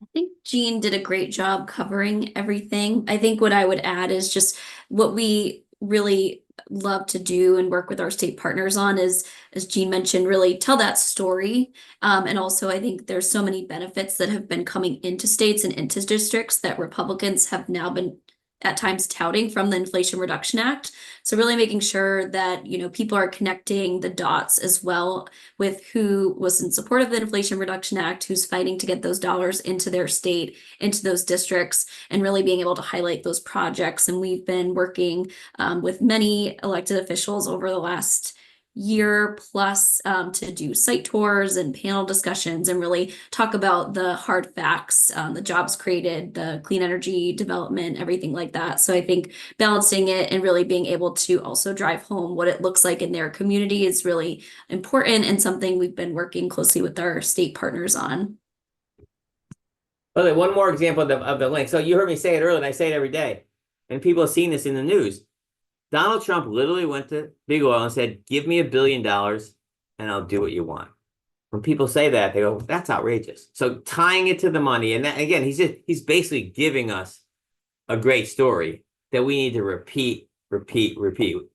I think Jean did a great job covering everything. I think what I would add is just what we really love to do and work with our state partners on is, as Jean mentioned, really tell that story. And also, I think there's so many benefits that have been coming into states and into districts that Republicans have now been at times touting from the Inflation Reduction Act. So really making sure that, people are connecting the dots as well with who was in support of the Inflation Reduction Act, who's fighting to get those dollars into their state, into those districts, and really being able to highlight those projects. And we've been working with many elected officials over the last year plus to do site tours and panel discussions and really talk about the hard facts, the jobs created, the clean energy development, everything like that. So I think balancing it and really being able to also drive home what it looks like in their community is really important and something we've been working closely with our state partners on. Okay, one more example of the link. So you heard me say it earlier, and I say it every day, and people have seen this in the news. Donald Trump literally went to big oil and said, give me $1 billion and I'll do what you want. When people say that, they go, that's outrageous. So tying it to the money, and that, again, he's basically giving us a great story that we need to repeat.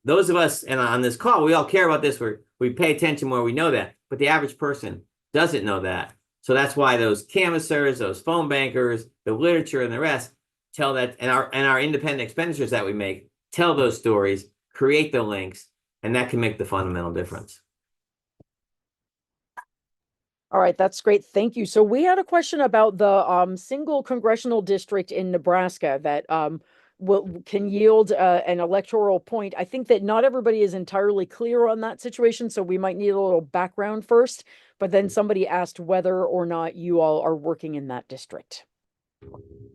Those of us, and on this call, we all care about this, we pay attention more, we know that, but the average person doesn't know that. So that's why those canvassers, those phone bankers, the literature and the rest tell that, and our independent expenditures that we make, tell those stories, create the links, and that can make the fundamental difference. All right, that's great. Thank you. So we had a question about the single congressional district in Nebraska that can yield an electoral point. I think that not everybody is entirely clear on that situation, so we might need a little background first. But then somebody asked whether or not you all are working in that district.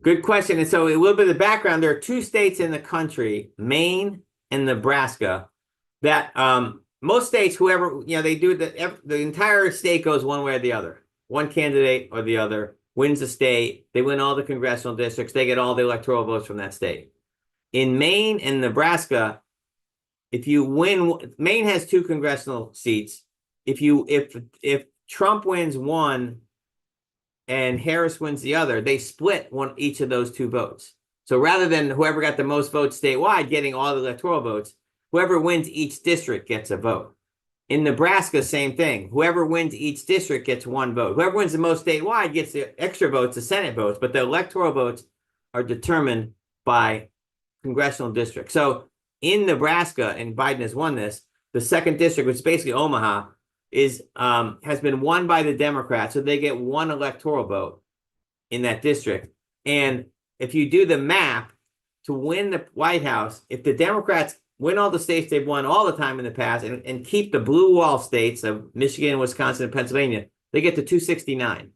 Good question. And so a little bit of the background, there are two states in the country, Maine and Nebraska, that most states, whoever, they do the entire state goes one way or the other. One candidate or the other wins the state. They win all the congressional districts. They get all the electoral votes from that state. In Maine and Nebraska, if you win, Maine has 2 congressional seats. If Trump wins one and Harris wins the other, they split each of those 2 votes. So rather than whoever got the most votes statewide getting all the electoral votes, whoever wins each district gets a vote. In Nebraska, same thing. Whoever wins each district gets 1 vote. Whoever wins the most statewide gets the extra votes, the Senate votes, but the electoral votes are determined by congressional district. So in Nebraska, and Biden has won this, the 2nd district, which is basically Omaha, has been won by the Democrats, so they get 1 electoral vote in that district. And if you do the map to win the White House, if the Democrats win all the states they've won all the time in the past and keep the blue wall states of Michigan, Wisconsin, and Pennsylvania, they get to 269.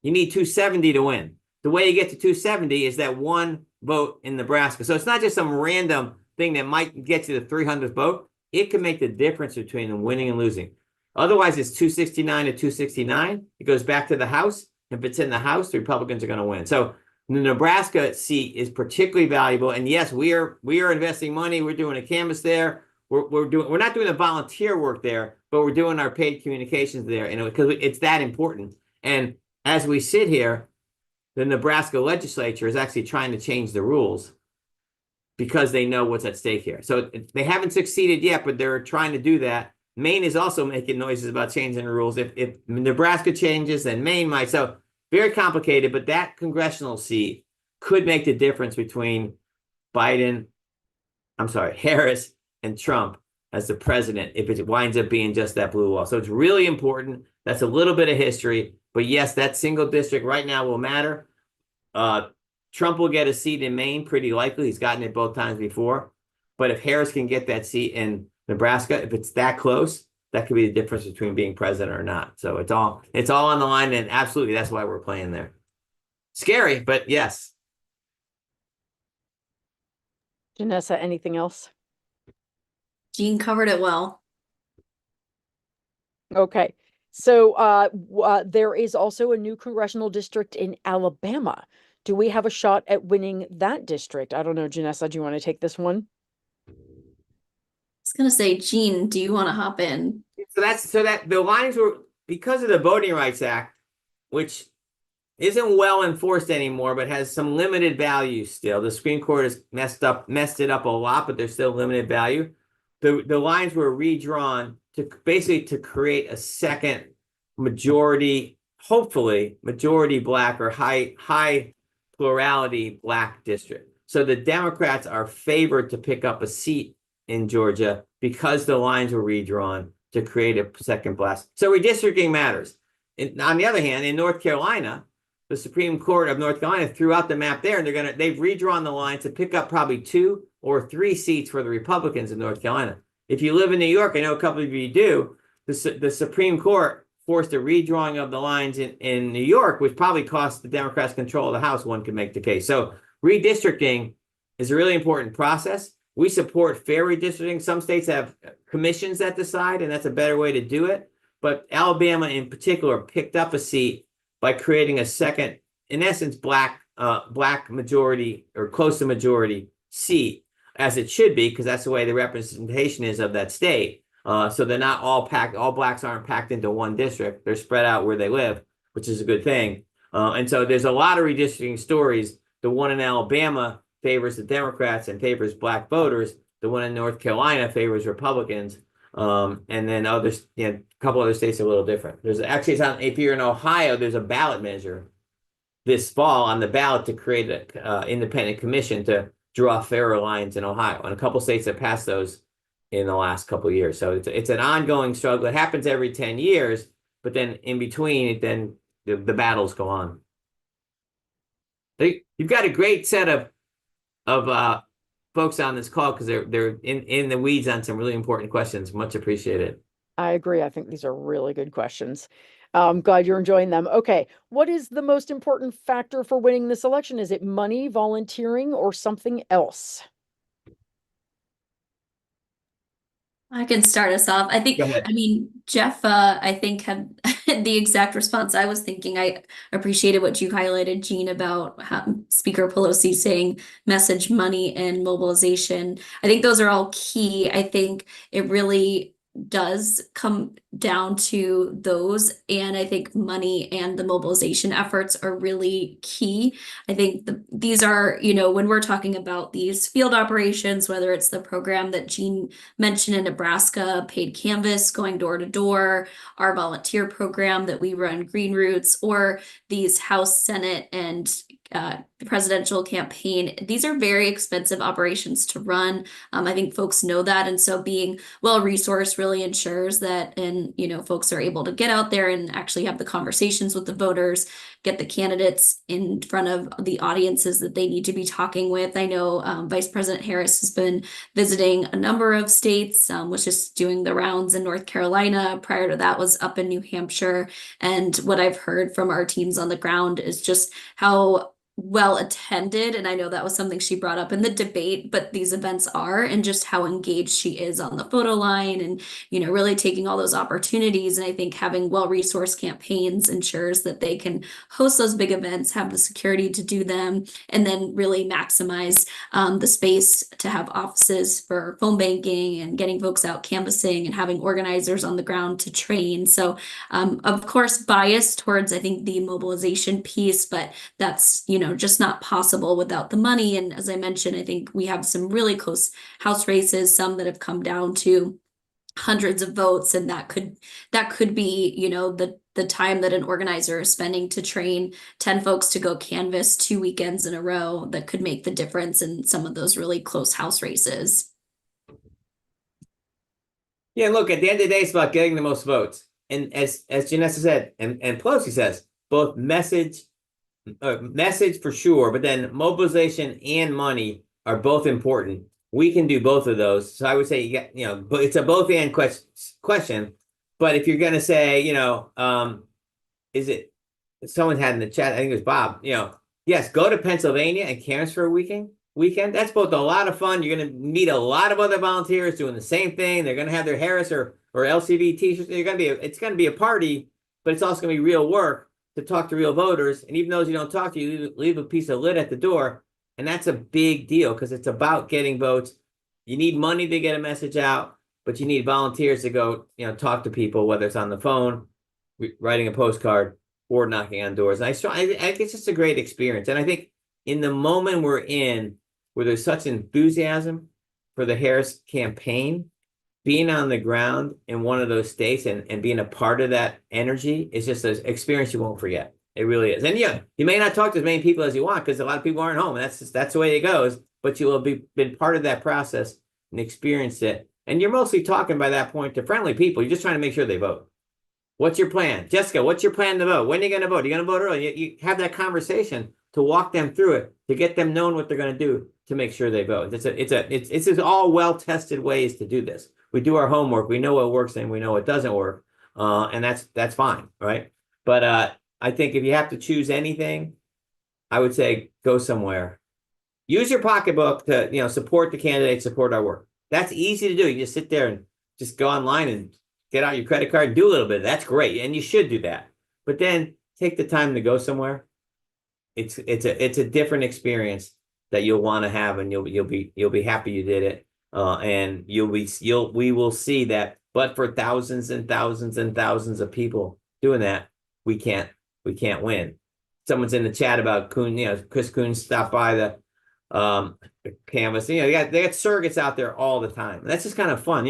You need 270 to win. The way you get to 270 is that 1 vote in Nebraska. So it's not just some random thing that might get you the 300th vote. It can make the difference between winning and losing. Otherwise, it's 269 to 269. It goes back to the House. If it's in the House, the Republicans are going to win. So the Nebraska seat is particularly valuable. And yes, we are investing money. We're doing a canvas there. We're not doing the volunteer work there, but we're doing our paid communications there, and because it's that important. And as we sit here, the Nebraska legislature is actually trying to change the rules because they know what's at stake here. So they haven't succeeded yet, but they're trying to do that. Maine is also making noises about changing the rules. If Nebraska changes, then Maine might. So very complicated, but that congressional seat could make the difference between Harris and Trump as the president if it winds up being just that blue wall. So it's really important. That's a little bit of history. But yes, that single district right now will matter. Trump will get a seat in Maine, pretty likely. He's gotten it both times before. But if Harris can get that seat in Nebraska, if it's that close, that could be the difference between being president or not. So it's all on the line, and absolutely that's why we're playing there. Scary, but yes. Jennessa, anything else? Jean covered it well. Okay. So there is also a new congressional district in Alabama. Do we have a shot at winning that district? I don't know, Jennessa, do you want to take this one? I was gonna say, Jean, do you want to hop in? So that the lines were because of the Voting Rights Act, which isn't well enforced anymore, but has some limited value still. The Supreme Court has messed it up a lot, but there's still limited value. The lines were redrawn to basically to create a second majority, hopefully majority Black or high plurality Black district. So the Democrats are favored to pick up a seat in Georgia because the lines were redrawn to create a second Black. So redistricting matters. On the other hand, in North Carolina, the Supreme Court of North Carolina threw out the map there, and they've redrawn the line to pick up probably 2 or 3 seats for the Republicans in North Carolina. If you live in New York, I know a couple of you do, the Supreme Court forced a redrawing of the lines in New York, which probably cost the Democrats control of the House, one could make the case. So redistricting is a really important process. We support fair redistricting. Some states have commissions that decide, and that's a better way to do it. But Alabama in particular picked up a seat by creating a second, in essence, black majority or close to majority seat, as it should be, because that's the way the representation is of that state. So they're not all packed, all Blacks aren't packed into one district. They're spread out where they live, which is a good thing. And so there's a lot of redistricting stories. The one in Alabama favors the Democrats and favors Black voters. The one in North Carolina favors Republicans. And then others, a couple other states are a little different. There's actually, if you're in Ohio, there's a ballot measure this fall on the ballot to create an independent commission to draw fairer lines in Ohio. And a couple states have passed those in the last couple of years. So it's an ongoing struggle. It happens every 10 years, but then in between, then the battles go on. You've got a great set of folks on this call because they're in the weeds on some really important questions. Much appreciated. I agree. I think these are really good questions. I'm glad you're enjoying them. Okay. What is the most important factor for winning this election? Is it money, volunteering, or something else? I can start us off. I think, Go ahead. I mean, Jeff, I think had the exact response I was thinking. I appreciated what you highlighted, Jean, about Speaker Pelosi saying message, money, and mobilization. I think those are all key. I think it really does come down to those, and I think money and the mobilization efforts are really key. I think these are, when we're talking about these field operations, whether it's the program that Jean mentioned in Nebraska, paid canvas, going door to door, our volunteer program that we run, Green Roots, or these House, Senate, and presidential campaign. These are very expensive operations to run. I think folks know that. And so being well-resourced really ensures that, and folks are able to get out there and actually have the conversations with the voters, get the candidates in front of the audiences that they need to be talking with. I know Vice President Harris has been visiting a number of states, was just doing the rounds in North Carolina. Prior to that was up in New Hampshire. And what I've heard from our teams on the ground is just how well attended, and I know that was something she brought up in the debate, but these events are, and just how engaged she is on the photo line, and really taking all those opportunities. And I think having well-resourced campaigns ensures that they can host those big events, have the security to do them, and then really maximize the space to have offices for phone banking and getting folks out canvassing and having organizers on the ground to train. So of course biased towards, I think, the mobilization piece, but that's just not possible without the money. And as I mentioned, I think we have some really close House races, some that have come down to hundreds of votes, and that could be the time that an organizer is spending to train 10 folks to go canvass 2 weekends in a row that could make the difference in some of those really close House races. Yeah, look, at the end of the day, it's about getting the most votes. And as Jennessa said, and Pelosi says, both message for sure, but then mobilization and money are both important. We can do both of those. So I would say, but it's a both and question. But if you're going to say, is it someone had in the chat, I think it was Bob, yes, go to Pennsylvania and canvas for a weekend. That's both a lot of fun. You're going to meet a lot of other volunteers doing the same thing. They're going to have their Harris or LCV t-shirts. It's going to be a party, but it's also going to be real work to talk to real voters. And even those you don't talk to, you leave a piece of lid at the door. And that's a big deal because it's about getting votes. You need money to get a message out, but you need volunteers to go, talk to people, whether it's on the phone, writing a postcard, or knocking on doors. And I think it's just a great experience. And I think in the moment we're in, where there's such enthusiasm for the Harris campaign, being on the ground in one of those states and being a part of that energy is just an experience you won't forget. It really is. And you may not talk to as many people as you want because a lot of people aren't home. That's the way it goes. But you will been part of that process and experienced it. And you're mostly talking by that point to friendly people. You're just trying to make sure they vote. What's your plan? Jessica, what's your plan to vote? When are you going to vote? Are you going to vote early? You have that conversation to walk them through it, to get them knowing what they're going to do to make sure they vote. It's all well-tested ways to do this. We do our homework. We know what works and we know what doesn't work. And that's fine, right? But I think if you have to choose anything, I would say go somewhere. Use your pocketbook to, support the candidates, support our work. That's easy to do. You just sit there and just go online and get out your credit card, do a little bit. That's great. And you should do that. But then take the time to go somewhere. It's a different experience that you'll want to have, and you'll be happy you did it. And we will see that, but for thousands and thousands and thousands of people doing that, we can't win. Someone's in the chat about Kuhn, Chris Kuhn stopped by the canvas. They got surrogates out there all the time. That's just kind of fun,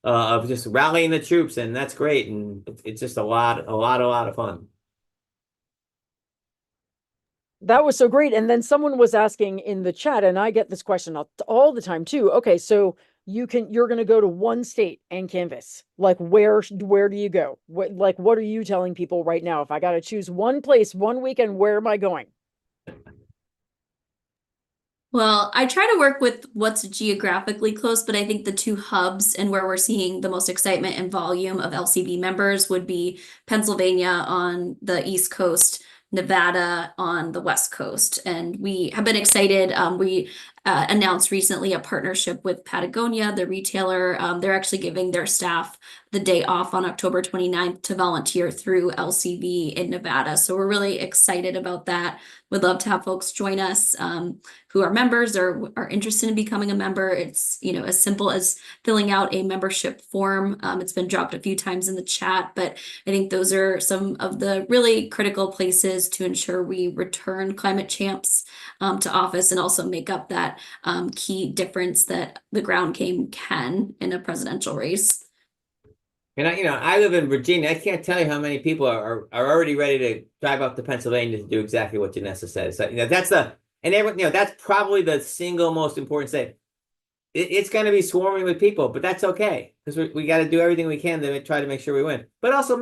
of just rallying the troops, and that's great. And it's just a lot of fun. That was so great. And then someone was asking in the chat, and I get this question all the time too. Okay, so you're going to go to one state and canvas. Like where do you go? What are you telling people right now? If I got to choose one place, one weekend, where am I going? Well, I try to work with what's geographically close, but I think the two hubs and where we're seeing the most excitement and volume of LCB members would be Pennsylvania on the East Coast, Nevada on the West Coast. And we have been excited. We announced recently a partnership with Patagonia, the retailer. They're actually giving their staff the day off on October 29th to volunteer through LCB in Nevada. So we're really excited about that. Would love to have folks join us who are members or are interested in becoming a member. It's, as simple as filling out a membership form. It's been dropped a few times in the chat, but I think those are some of the really critical places to ensure we return climate champs to office and also make up that key difference that the ground game can in a presidential race. And I live in Virginia. I can't tell you how many people are already ready to drive up to Pennsylvania to do exactly what Jennessa said. So that's probably the single most important state. It's going to be swarming with people, but that's okay because we got to do everything we can to try to make sure we win. But also,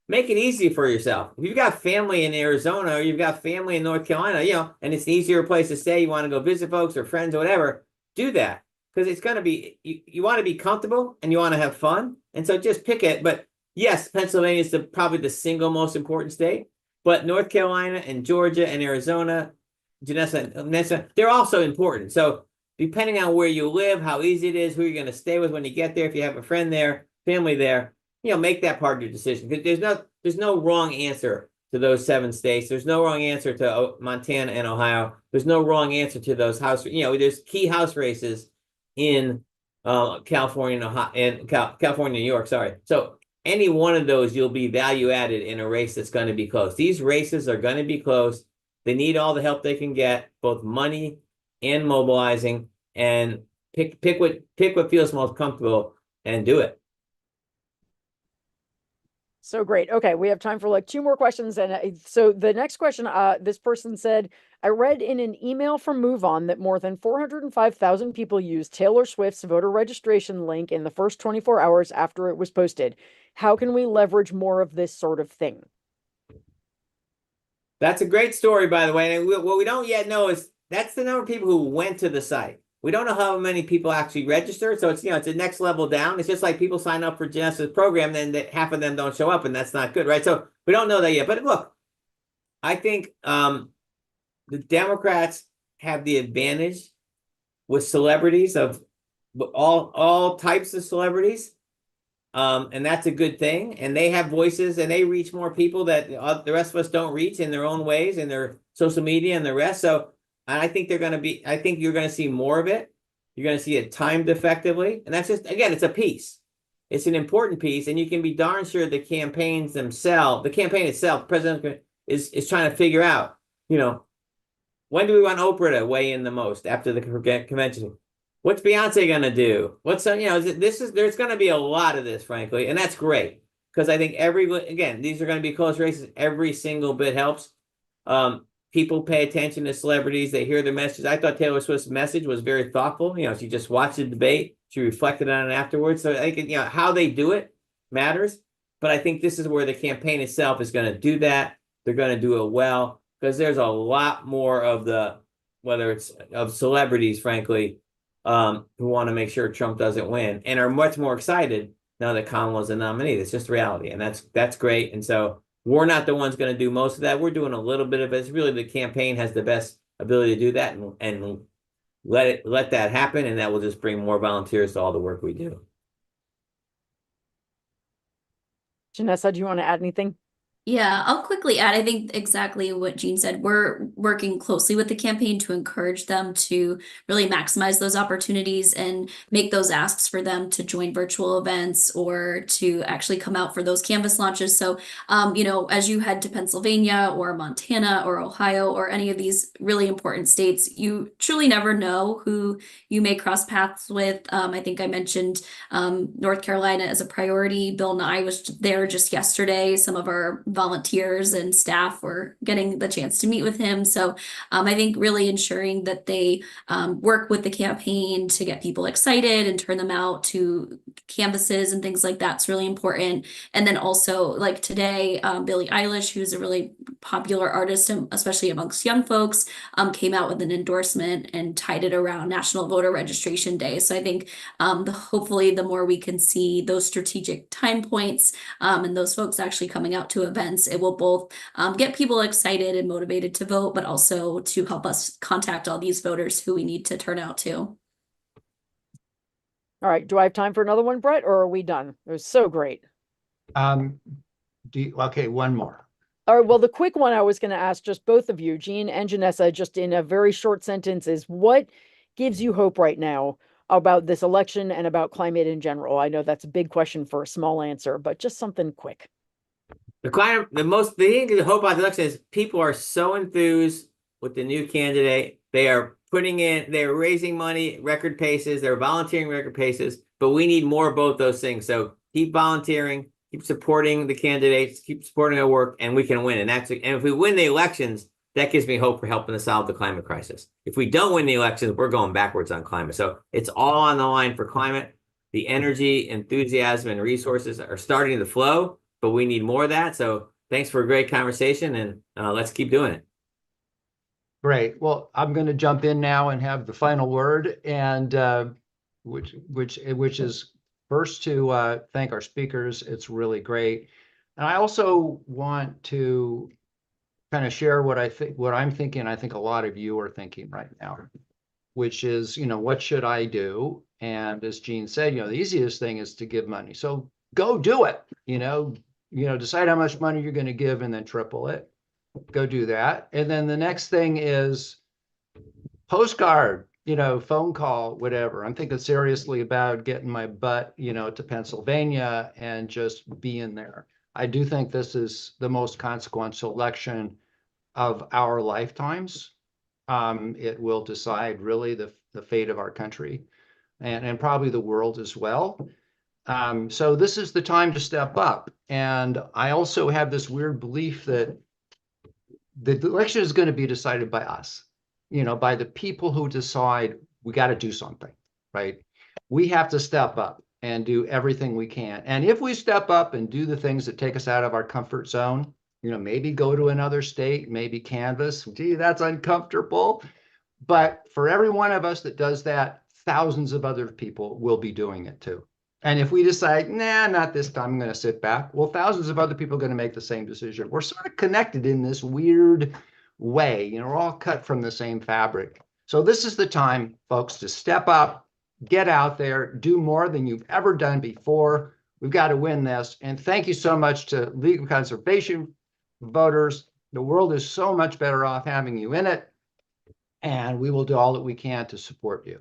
make it easy for yourself. If you've got family in Arizona or you've got family in North Carolina, and it's an easier place to stay, you want to go visit folks or friends or whatever, do that. Because it's going to be, you want to be comfortable and you want to have fun. And so just pick it. But yes, Pennsylvania is probably the single most important state. But North Carolina and Georgia and Arizona, Jennessa, they're also important. So depending on where you live, how easy it is, who you're going to stay with when you get there, if you have a friend there, family there, make that part of your decision. Because there's no wrong answer to those 7 states. There's no wrong answer to Montana and Ohio. There's no wrong answer to those there's key House races in California and California, New York, sorry. So any one of those, you'll be value added in a race that's going to be close. These races are going to be close. They need all the help they can get, both money and mobilizing, and pick what feels most comfortable and do it. So great. Okay, we have time for like 2 more questions. And so the next question, this person said, I read in an email from MoveOn that more than 405,000 people used Taylor Swift's voter registration link in the first 24 hours after it was posted. How can we leverage more of this sort of thing? That's a great story, by the way. And what we don't yet know is that's the number of people who went to the site. We don't know how many people actually register. So it's, it's a next level down. It's just like people sign up for Jennessa's program, then half of them don't show up, and that's not good, right? So we don't know that yet. But look, I think the Democrats have the advantage with celebrities of all types of celebrities. And that's a good thing. And they have voices and they reach more people that the rest of us don't reach in their own ways, in their social media and the rest. So I think you're going to see more of it. You're going to see it timed effectively. And that's just, again, it's a piece. It's an important piece. And you can be darn sure the campaign itself, the president is trying to figure out, when do we want Oprah to weigh in the most after the convention? What's Beyonce going to do? There's going to be a lot of this, frankly. And that's great. Because I think these are going to be close races. Every single bit helps. People pay attention to celebrities. They hear their messages. I thought Taylor Swift's message was very thoughtful. She just watched the debate. She reflected on it afterwards. So I think, how they do it matters. But I think this is where the campaign itself is going to do that. They're going to do it well. Because there's a lot more of whether it's of celebrities, frankly, who want to make sure Trump doesn't win and are much more excited now that Kamala's a nominee. It's just reality. And that's great. And so we're not the ones going to do most of that. We're doing a little bit of it. It's really the campaign has the best ability to do that and let that happen. And that will just bring more volunteers to all the work we do. Jennessa, do you want to add anything? Yeah, I'll quickly add, I think exactly what Jean said. We're working closely with the campaign to encourage them to really maximize those opportunities and make those asks for them to join virtual events or to actually come out for those Canvas launches. So, as you head to Pennsylvania or Montana or Ohio or any of these really important states, you truly never know who you may cross paths with. I think I mentioned North Carolina as a priority. Bill Nye was there just yesterday. Some of our volunteers and staff were getting the chance to meet with him. So I think really ensuring that they work with the campaign to get people excited and turn them out to canvases and things like that's really important. And then also like today, Billie Eilish, who's a really popular artist, especially amongst young folks, came out with an endorsement and tied it around National Voter Registration Day. So I think hopefully the more we can see those strategic time points and those folks actually coming out to events, it will both get people excited and motivated to vote, but also to help us contact all these voters who we need to turn out to. All right. Do I have time for another one, Brett, or are we done? It was so great. Okay, one more. All right. Well, the quick one I was going to ask just both of you, Jean and Jennessa, just in a very short sentence, is what gives you hope right now about this election and about climate in general? I know that's a big question for a small answer, but just something quick. The thing to hope about the election is people are so enthused with the new candidate. They are they're raising money, record paces, they're volunteering record paces, but we need more of both those things. So keep volunteering, keep supporting the candidates, keep supporting our work, and we can win. And if we win the elections, that gives me hope for helping to solve the climate crisis. If we don't win the elections, we're going backwards on climate. So it's all on the line for climate. The energy, enthusiasm, and resources are starting to flow, but we need more of that. So thanks for a great conversation, and let's keep doing it. Great. Well, I'm going to jump in now and have the final word, and which is first to thank our speakers. It's really great, and I also want to kind of share what I'm thinking. I think a lot of you are thinking right now, which is, what should I do? And as Jean said, the easiest thing is to give money. So go do it. Decide how much money you're going to give and then triple it. Go do that. And then the next thing is postcard, phone call, whatever. I'm thinking seriously about getting my butt, to Pennsylvania and just being there. I do think this is the most consequential election of our lifetimes. It will decide really the fate of our country and probably the world as well. So this is the time to step up. And I also have this weird belief that the election is going to be decided by us, by the people who decide we got to do something, right? We have to step up and do everything we can. And if we step up and do the things that take us out of our comfort zone, maybe go to another state, maybe canvass, gee, that's uncomfortable. But for every one of us that does that, thousands of other people will be doing it too. And if we decide, nah, not this time, I'm going to sit back, well, thousands of other people are going to make the same decision. We're sort of connected in this weird way. You know, we're all cut from the same fabric. So this is the time, folks, to step up, get out there, do more than you've ever done before. We've got to win this. And thank you so much to legal conservation voters. The world is so much better off having you in it. And we will do all that we can to support you.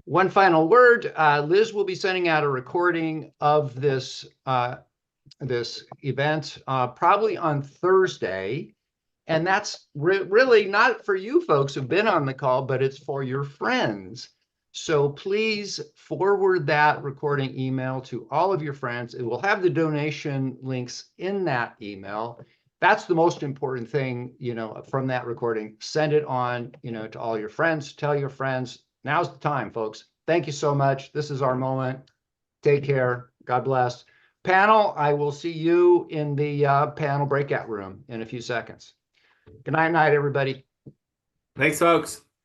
One final word, Liz will be sending out a recording of this, this event probably on Thursday. And that's really not for you folks who've been on the call, but it's for your friends. So please forward that recording email to all of your friends. It will have the donation links in that email. That's the most important thing, you know, from that recording. Send it on, you know, to all your friends. Tell your friends. Now's the time, folks. Thank you so much. This is our moment. Take care. God bless. Panel, I will see you in the panel breakout room in a few seconds. Good night, everybody. Thanks, folks.